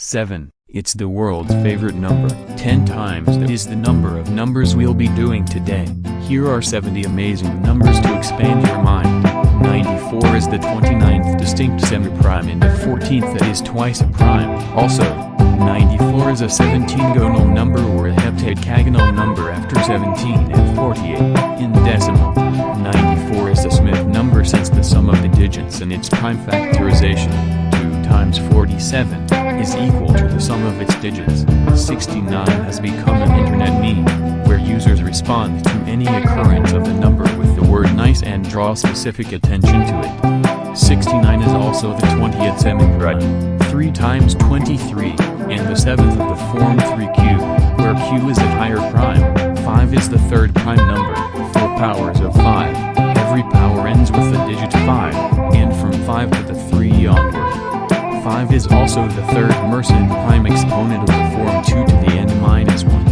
7. It's the world's favorite number. 10 times that is the number of numbers we'll be doing today. Here are 70 amazing numbers to expand your mind. 94 is the 29th distinct semi-prime and the 14th that is twice a prime. Also, 94 is a 17-gonal number or a heptadecagonal number after 17 and 48 in decimal. 94 is the Smith number since the sum of the digits and its prime factorization, 2 times 47, is equal to the sum of its digits. 69 has become an internet meme, where users respond to any occurrence of the number with the word nice and draw specific attention to it. 69 is also the 20th semi-prime, 3 times 23, and the 7th of the form 3q, where q is a higher prime. 5 is the third prime number, 4 powers of 5. Every power ends with the digit 5, and from 5 to the 3 onward. 5 is also the third Mersenne prime exponent of the form 2 to the n minus 1.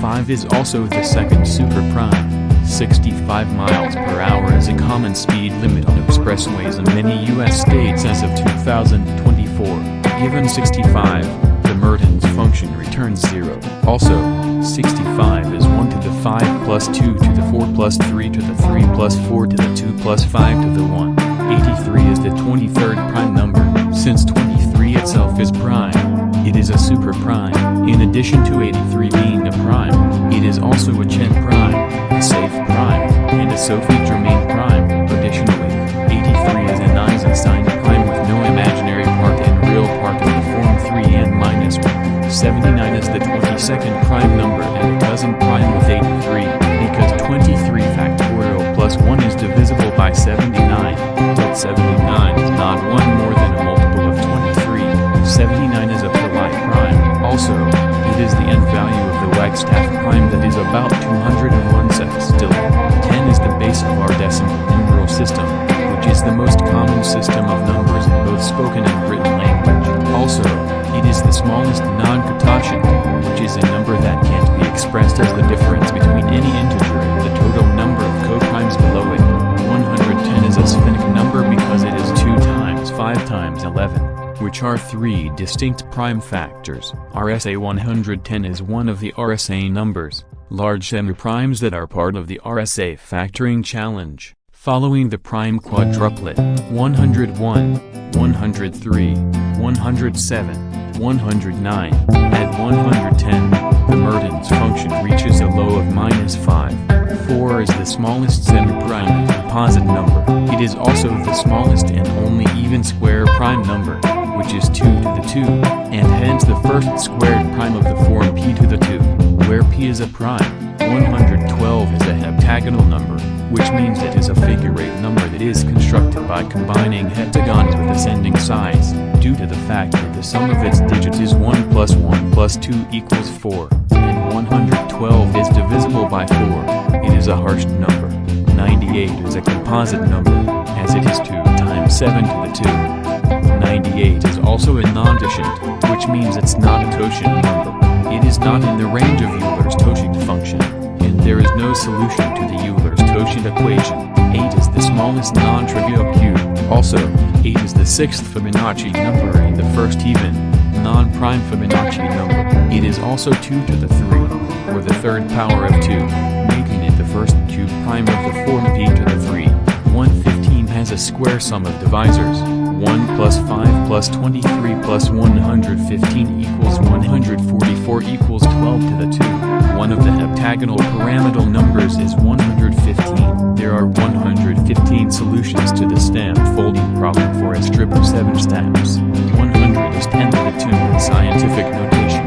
5 is also the second super prime. 65 miles per hour is a common speed limit on expressways in many U.S. states as of 2024. Given 65, the Mertens function returns 0. Also, 65 is 1 to the 5 plus 2 to the 4 plus 3 to the 3 plus 4 to the 2 plus 5 to the 1. 83 is the 23rd prime number. Since 23 itself is prime, it is a super prime. In addition to 83 being a prime, it is also a Chen prime, a Safe prime, and a Sophie Germain prime. Additionally, 83 is an Eisenstein prime with no imaginary part and real part of the form 3 n minus 1. 79 is the 22nd prime number and a cousin prime with 83, because 23 factorial plus 1 is divisible by 79, but 79 is not 1 more than a multiple of 23. 79 is a polite prime. Also, it is the nth value of the Wagstaff prime that is about 201 sextillion. 10 is the base of our decimal numeral system, which is the most common system of numbers in both spoken and written language. Also, it is the smallest non-Cartesian, which is a number that can't be expressed as the difference between any integer and the total number of coprimes below it. 110 is a sphenic number because it is 2 times 5 times 11, which are 3 distinct prime factors. RSA 110 is one of the RSA numbers, large semi-primes that are part of the RSA factoring challenge, following the prime quadruplet: 101, 103, 107, 109. At 110, the Mertens function reaches a low of -5. 4 is the smallest semi-prime composite number. It is also the smallest and only even square prime number, which is 2 to the 2, and hence the first squared prime of the form p to the 2, where p is a prime. 112 is a heptagonal number, which means it is a figure-8 number that is constructed by combining heptagons with ascending sides, due to the fact that the sum of its digits is 1 plus 1 plus 2 equals 4, and 112 is divisible by 4. It is a Harshad number. 98 is a composite number, as it is 2 times 7 to the 2. 98 is also a non-totient, which means it's not a totient number. It is not in the range of Euler's totient function, and there is no solution to the Euler's totient equation. 8 is the smallest non-trivial cube. Also, 8 is the 6th Fibonacci number and the first even, non-prime Fibonacci number. It is also 2 to the 3, or the third power of 2, making it the first cube prime of the form p to the 3. 115 has a square sum of divisors. 1 plus 5 plus 23 plus 115 equals 144 equals 12 to the 2. One of the heptagonal pyramidal numbers is 115. There are 115 solutions to the stamp folding problem for a strip of 7 stamps. 100 is 10 to the 2 in scientific notation.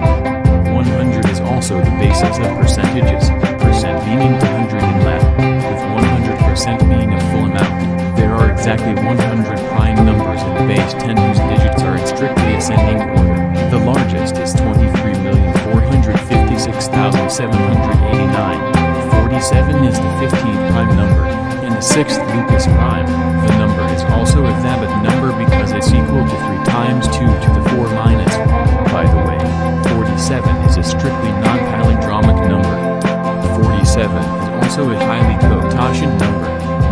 100 is also the basis of percentages, percent meaning 100 in Latin, with 100% being a full amount. There are exactly 100 prime numbers in the base 10 whose digits are in strictly ascending order. The largest is 23,456,789. 47 is the 15th prime number, and the 6th Lucas prime. The number is also a Thabit number because it's equal to 3 times 2 to the 4 minus 1. By the way, 47 is a strictly non-palindromic number. 47 is also a highly cototient number.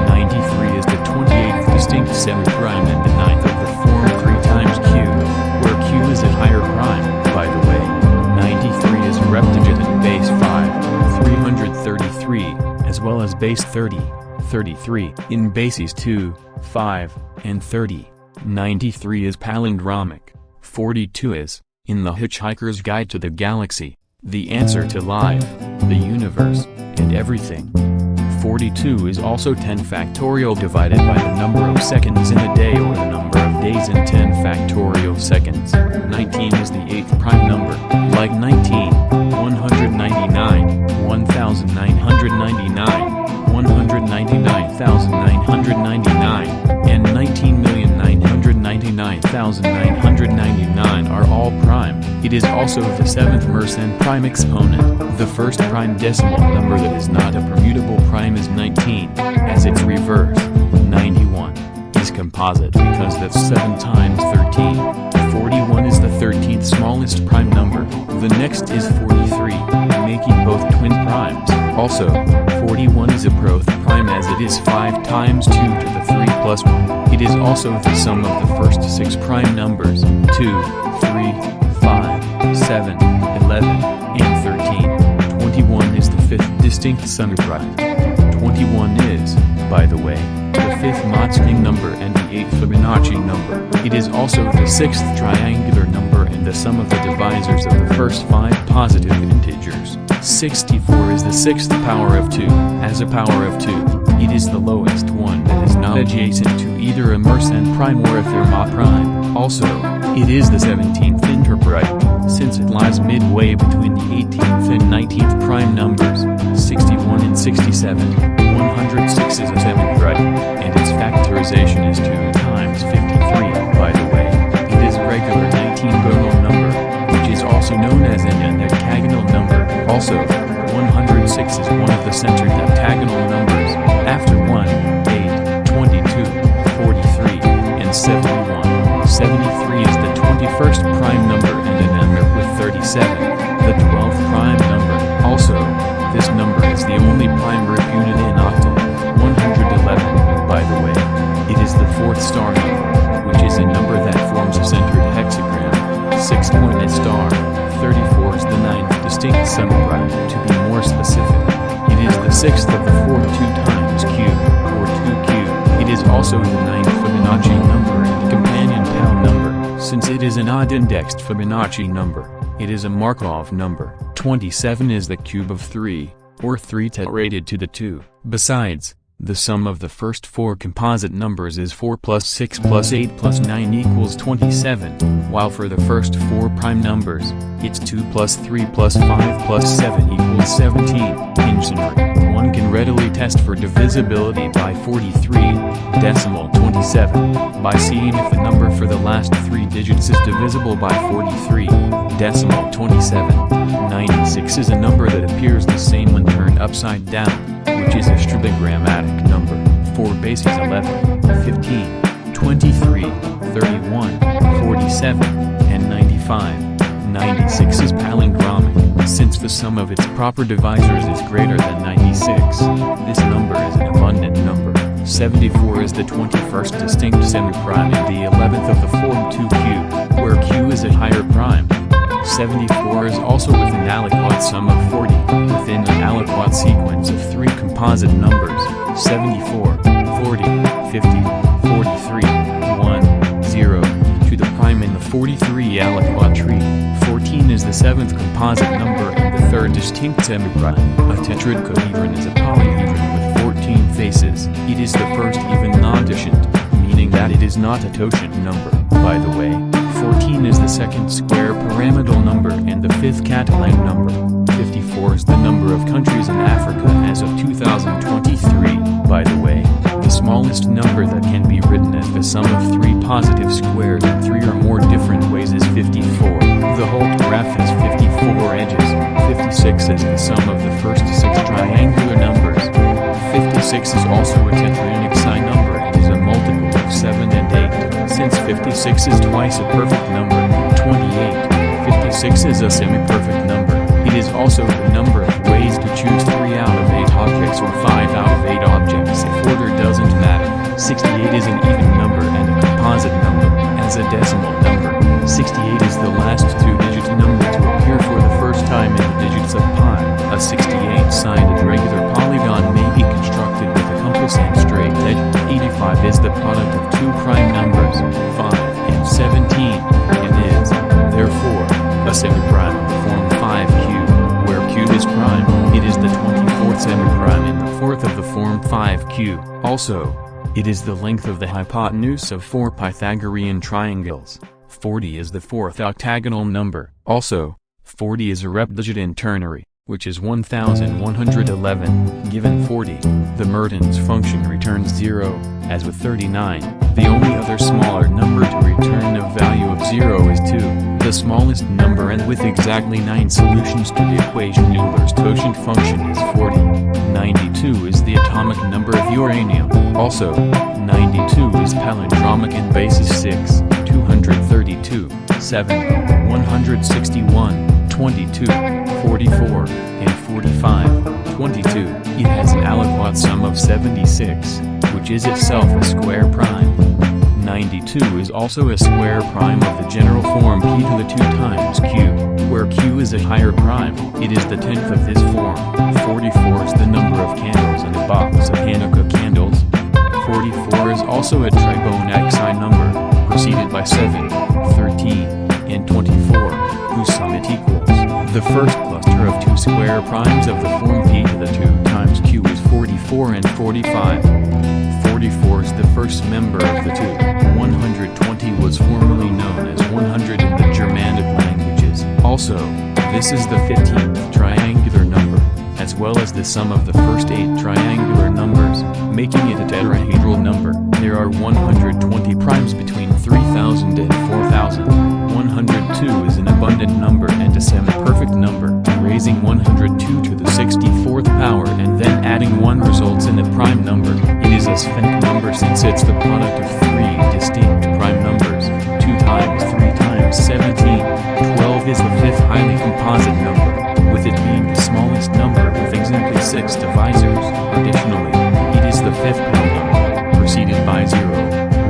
93 is the 28th distinct semi-prime and the 9th of the form 3 times q, where q is a higher prime. base 30, 33 in bases 2, 5, and 30. 93 is palindromic. 42 is, in The Hitchhiker's Guide to the Galaxy, the answer to life, the universe, and everything. 42 is also 10 factorial divided by the number of seconds in a day or the number of days in 10 factorial seconds. 19 is the 8th prime number, like 19, 199, 1999, 199,999, and 19,999,999 are all prime. It is also the 7th Mersenne prime exponent. The first prime decimal number that is not a permutable prime is 19, as its reverse, 91, is composite because that's 7 times 13. 41 is the 13th smallest prime number. The next is 43, making both twin primes. Also, 41 is a Proth prime as it is 5 times 2 to the 3 plus 1. It is also the sum of the first 6 prime numbers, 2, 3, 5, 7, 11, and 13. 21 is the 5th distinct semiprime. 21 is, by the way, the 5th Motzking number and the 8th Fibonacci number. It is also the 6th triangular number and the sum of the divisors of the first 5 positive integers. 64 is the 6th power of 2. As a power of 2, it is the lowest one that is not adjacent to either a Mersenne prime or a Fermat prime. Also, it is the 17th interprime, since it lies midway between the 18th and 19th prime numbers, 61 and 67. 106 is a semiprime, and its factorization is 2 times 53, by the way. It is a regular 19-gonal number, which is also known as an octagonal number. Also, 106 is one of the centered octagonal numbers, after 1, 8, 22, 43, and 71. 73 is the 21st prime number and an number with 37, the 12th prime number. Also, this number is the only prime group unit in octal. 111, by the way. It is the 4th star number, which is a number that forms a centered hexagram, 6-pointed star. 34 is the 9th distinct semiprime. To be more specific, it is the 6th of the 4 2 times cube, or 2 cube. It is also the 9th Fibonacci number and the companion Tau number. Since it is an odd-indexed Fibonacci number, it is a Markov number. 27 is the cube of 3, or 3 rated to the 2. Besides, the sum of the first 4 composite numbers is 4 plus 6 plus 8 plus 9 equals 27, while for the first 4 prime numbers, it's 2 plus 3 plus 5 plus 7 equals 17. In summary, one can readily test for divisibility by 43, decimal 27, by seeing if the number for the last 3 digits is divisible by 43, decimal 27. 96 is a number that appears the same when turned upside down, which is a strabogrammatic number. 4 bases 11, 15, 23, 31, 47, and 95. 96 is palindromic, since the sum of its proper divisors is greater than 96. This number is an abundant number. 74 is the 21st distinct semiprime and the 11th of the form 2 cube, where q is a higher prime. 74 is also with an aliquot sum of 40, within an aliquot sequence of 3 composite numbers, 74, 40, 50, 43, 1, 0, to the prime in the 43 aliquot tree. 14 is the 7th composite number and the 3rd distinct semiprime. A tetrahedron is a polyhedron with 14 faces. It is the first even non-totient, meaning that it is not a totient number, by the way. 14 is the 2nd square pyramidal number and the 5th Catalan number. 54 is the number of countries in Africa as of 2023, by the way. The smallest number that can be written as the sum of 3 positive squares in 3 or more different ways is 54. The whole graph has 54 edges. 56 is the sum of the first 6 triangular numbers. 56 is also a tetrahedric psi number and is a multiple of 7 and 8. Since 56 is twice a perfect number, 28, 56 is a semi-perfect number. It is also the number of ways to choose 3 out of 8 objects or 5 out of 8 objects if order doesn't matter. 68 is an even number and a composite number. As a decimal number, 68 is the last 2-digit number to appear for the first time in the digits of pi. A 68-sided regular polygon may be constructed semiprime of the form 5q, where q is prime. It is the 24th semiprime and the 4th of the form 5q. Also, it is the length of the hypotenuse of 4 Pythagorean triangles. 40 is the 4th octagonal number. Also, 40 is a rep digit in ternary, which is 1111. Given 40, the Mertens function returns 0, as with 39. The only other smaller number to return a value of 0 is 2, the smallest number, and with exactly 9 solutions to the equation Euler's totient function is 40. 92 is the atomic number of uranium. Also, 92 is palindromic in basis 6, 232, 7, 161, 22, 44, and 45, 22. It has an aliquot sum of 76, which is itself a square prime. 92 is also a square prime of the general form p to the 2 times q, where q is a higher prime. It is the 10th of this form. 44 is the number of candles in a box of Hanukkah candles. 44 is also a Fibonacci number, preceded by 7, 13, and 24, whose sum it equals. The first cluster of 2 square primes of the form p to the 2 times q is 44 and 45. 44 is the first member of the two. 120 was formerly known as 100 in the Germanic languages. Also, this is the 15th triangular number, as well as the sum of the first 8 triangular numbers, making it a tetrahedral number. There are 120 primes between 3000 and 4000. 102 is an abundant number and a semi-perfect number. Raising 102 to the 64th power and then adding 1 results in a prime number. It is a Sphenic number since it's the product of 3 distinct prime numbers. 2 times 3 times 17. 12 is the 5th highly composite number, with it being the smallest number with exactly 6 divisors. Additionally, it is the 5th prime number, preceded by 0,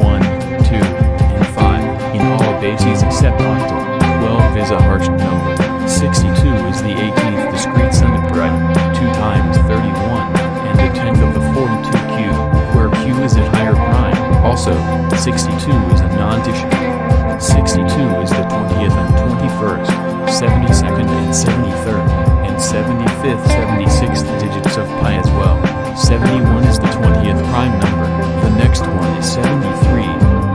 1, 2, and 5, in all bases except octal. 12 is a Harshad number. 62 is the 18th discrete semiprime, 2 times 31, and the 10th of the form 2q, where q is a higher prime. Also, 62 is a non-tissue. 62 is the 20th and 21st, 72nd and 73rd, and 75th, 76th digits of pi as well. 71 is the 20th prime number. The next one is 73,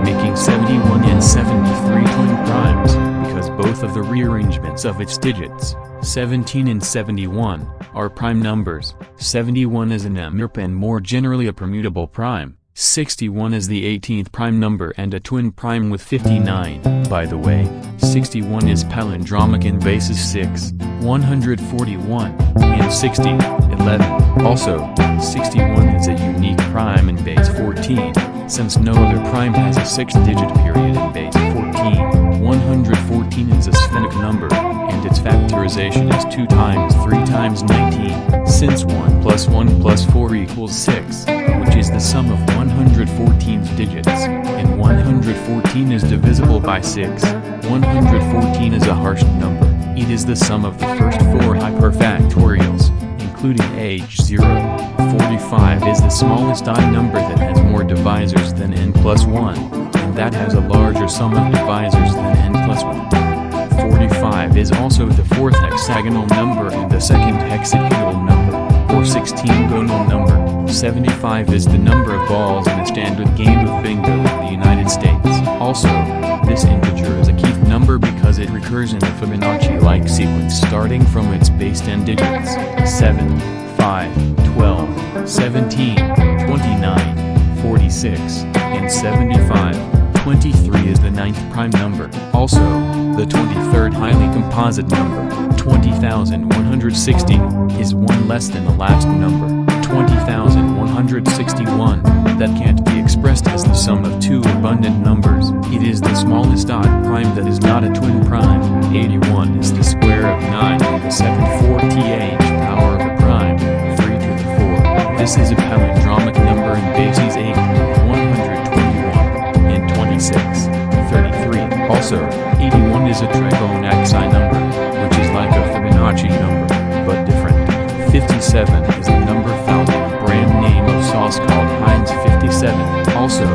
making 71 and 73 twin primes, because both of the rearrangements of its digits, 17 and 71, are prime numbers. 71 is an emirp and more generally a permutable prime. 61 is the 18th prime number and a twin prime with 59. By the way, 61 is palindromic in basis 6, 141, and 60, 11. Also, 61 is a unique prime in base 14, since no other prime has a 6-digit period in base 14. 114 is a Sphenic number, and its factorization is 2 times 3 times 19, since 1 plus 1 plus 4 equals 6, which is the sum of 114's digits, and 114 is divisible by 6. 114 is a Harshad number. It is the sum of the first 4 hyperfactorials, including h0. 45 is the smallest odd number that has more divisors than n plus 1, and that has a larger sum of divisors than n plus 1. 45 is also the 4th hexagonal number and the 2nd hexagonal number, or 16gonal number. 75 is the number of balls in a standard game of bingo in the United States. Also, this integer is a Keith number because it recurs in a Fibonacci-like sequence starting from its base 10 digits, 7, 5, 12, 17, 29, 46, and 75. 23 is the 9th prime number. Also, the 23rd highly composite number, 20,160, is 1 less than the last number, 20,161, that can't be expressed as the sum of 2 abundant numbers. It is the smallest odd prime that is not a twin prime. 81 is the square of 9 and the 7th 4th power of a prime, 3 to the 4. This is a palindromic number in bases 8, 121, and 26, 33. Also, 81 is a Fibonacci number, which is like a Fibonacci number, but different. 57 is the number found in a brand name of sauce called Heinz 57. Also,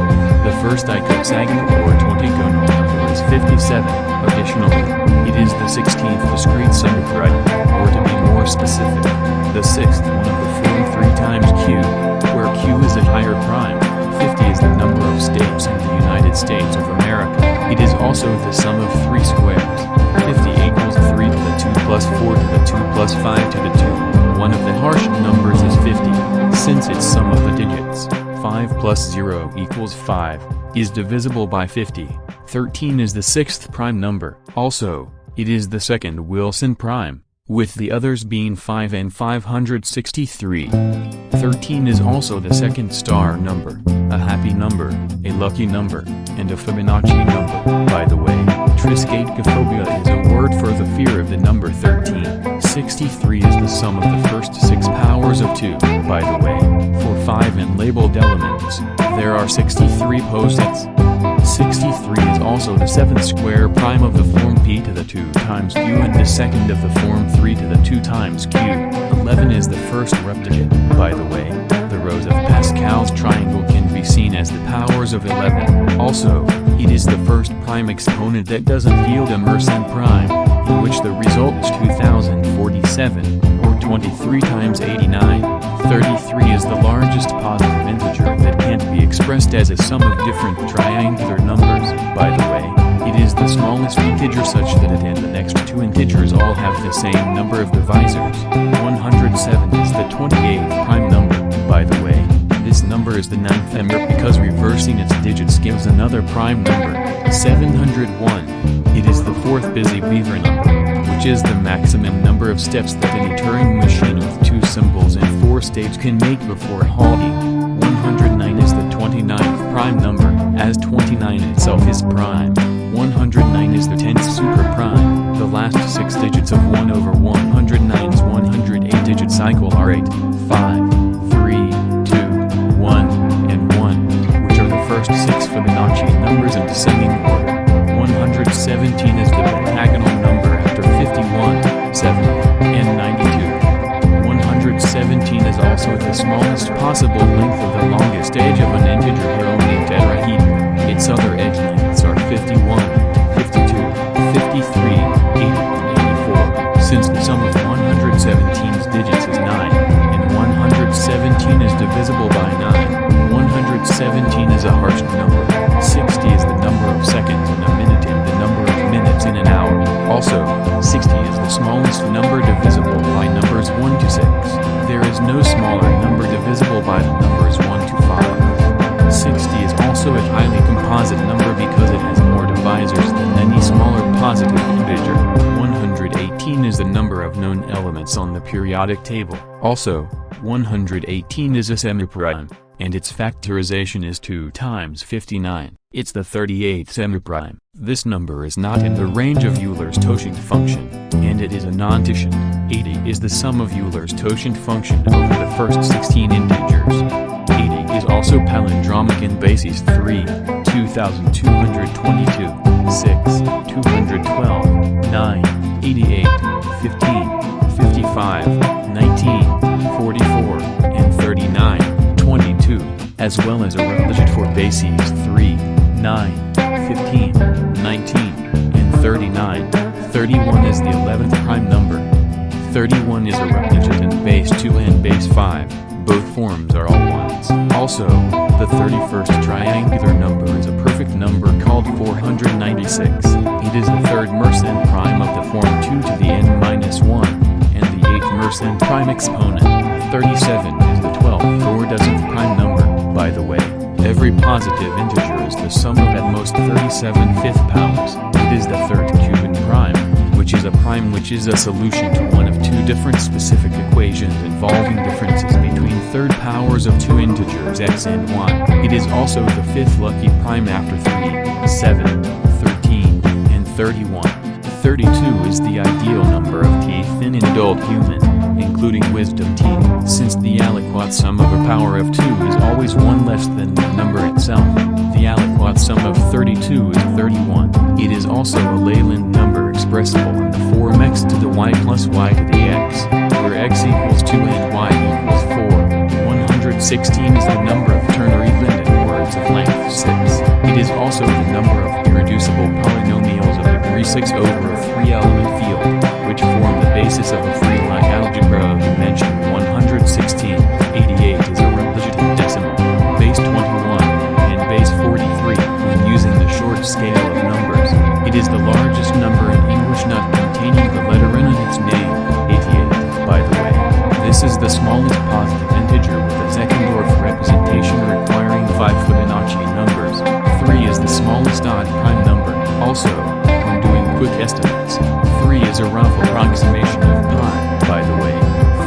the first icosahexagonal or 20gonal number is 57. Additionally, it is the 16th plus 4 to the 2 plus 5 to the 2. One of the harsh numbers is 50, since its sum of the digits, 5 plus 0 equals 5, is divisible by 50. 13 is the sixth prime number. Also, it is the second Wilson prime, with the others being 5 and 563. 13 is also the second star number, a happy number, a lucky number, and a Fibonacci number. By the way, triskaidekaphobia is a word for the fear of the number 13. 63 is the sum of the first 6 powers of 2. By the way, for 5 and labeled elements, there are 63 posits. 63 is also the seventh square prime of the form p to the 2 times q and the second of the form 3 to the 2 times q. 11 is the first reptigit. By the way, the rows of Pascal's triangle can be seen as the powers of 11. Also, it is the first prime exponent that doesn't yield a Mersenne prime, in which the result is 2047, or 23 times 89. 33 is the largest positive integer that can't be expressed as a sum of different triangular numbers. By the way, it is the smallest integer such that it and the next two integers all have the same number of divisors. 107 is the 28th prime number. By the way, this number is the 9th number because reversing its digits gives another prime number, 701. It is the fourth busy beaver number, which is the maximum number of steps that any Turing machine with 2 symbols and 4 states can make before halting. 109 is the 29th prime number, as 29 itself is prime. 109 is the 10th super prime. The last 6 digits of 1 over 109's 108-digit cycle are 8, 5, 3, 2, 1, and 1, which are the first 6 Fibonacci numbers in descending order. 117 is the pentagonal number after 51, 7, and 92. 117 is also the smallest possible length of the longest edge of an integer here only tetrahedron. Its other edge lengths are 51, 52, 53, 80, and 84. Since the sum of 117's digits is 9, and 117 is divisible by 9, 117 is a harsh number. 60 is the number of seconds in a minute and the number of minutes in an hour. Also, 60 is the smallest number divisible by numbers 1 to 6. There is no smaller number divisible by the numbers 1 to 5. 60 is also a highly composite number because it has more divisors than any smaller positive integer. 118 is the number of known elements on the periodic table. Also, 118 is a semiprime, and its factorization is 2 times 59. It's the 38th semiprime. This number is not in the range of Euler's totient function, and it is a non-totient. 80 is the sum of Euler's totient function over the first 16 integers. 80 is also palindromic in bases 3, 2222, 6, 212, 9, 88, 15, 55, 19, 44, and 39, 22, as well as a replicate for bases 3, 9, 15, 19, and 39. 31 is the 11th prime number. 31 is a replicate in base 2 and base 5, both forms are all ones. Also, the 31st triangular number is a perfect number called 496. It is the third Mersenne prime of the form 2 to the n-1, and the 8th Mersenne prime exponent. 37 is the 12th or dozenth prime number. By the way, every positive integer is the sum of at most 37 fifth powers. It is the third Cuban prime, which is a prime which is a solution to one of 2 different specific equations involving differences between third powers of 2 integers x and y. It is also the 5th lucky prime after 3, 7, 13, and 31. 32 is the ideal number of teeth in an adult human, including wisdom teeth, since the aliquot sum of a power of 2 is always 1 less than the number itself. The aliquot sum of 32 is 31. It is also a Leyland number expressible in the form x to the y plus y to the x, where x equals 2 and y equals 4. 116 is the number of Ternary-Linden words of length 6. It is also the number of irreducible polynomials of degree 6 over a 3-element field, which form the basis of a 3-line algebra of dimension 116. 88 is a replicate in decimal, base 21, and base 43 when using the short scale of numbers. It is the largest number in English not containing the letter N in its name. as a rough approximation of pi. By the way,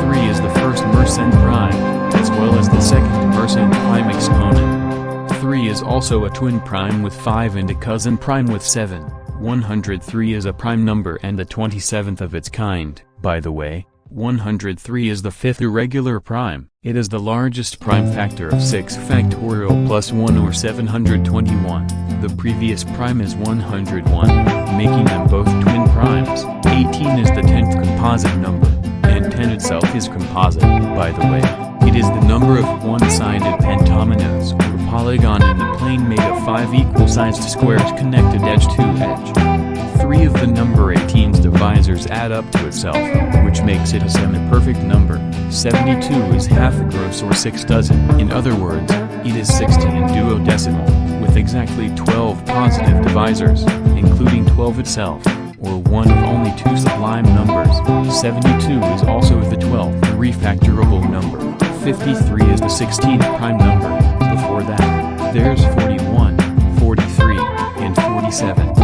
3 is the first Mersenne prime, as well as the second Mersenne prime exponent. 3 is also a twin prime with 5 and a cousin prime with 7. 103 is a prime number and the 27th of its kind. By the way, 103 is the fifth irregular prime. It is the largest prime factor of 6 factorial plus 1 or 721. The previous prime is 101, making them both twin primes. 18 is the 10th composite number, and 10 itself is composite. By the way, it is the number of one-sided pentominoes or polygon in the plane made of 5 equal-sized squares connected edge to edge. 3 of the number 18's divisors add up to itself, which makes it a semi-perfect number. 72 is half a gross or 6 dozen. In other words, it is 60 in duodecimal, with exactly 12 positive divisors, including 12 itself, or one of only 2 sublime numbers. 72 is also the 12th refactorable number. 53 is the 16th prime number. Before that, there's 41, 43, and 47.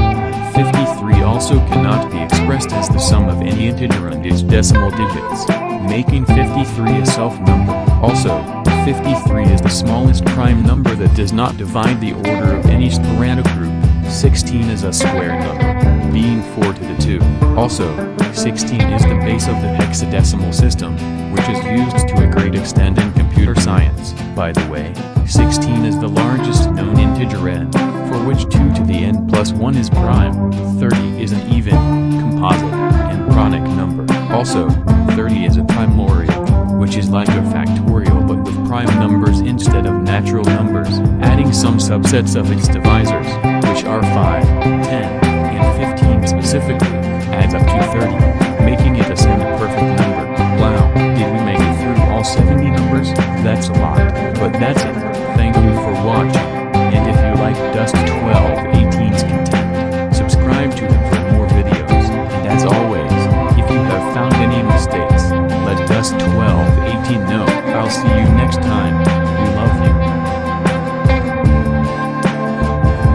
53 also cannot be expressed as the sum of any integer and its decimal digits, making 53 a self-number. Also, 53 is the smallest prime number that does not divide the order of any sporadic group. 16 is a square number, being 4 to the 2. Also, 16 is the base of the hexadecimal system, which is used to a great extent in computer science. By the way, 16 is the largest known integer n, for which 2 to the n plus 1 is prime. 30 is an even, composite, and pronic number. Also, 30 is a primorial, which is like a factorial but with prime numbers instead of natural numbers, adding some subsets of its divisors, which are 5, 10, and 15 specifically, adds up to 30, making it a semi-perfect number. Wow, did we make it through all 70 numbers? That's a lot, but that's it. Thank you for watching, and if you like Dust 1218's content, subscribe to him for more videos, and as always, if you have found any mistakes, let Dust 1218 know. I'll see you next time.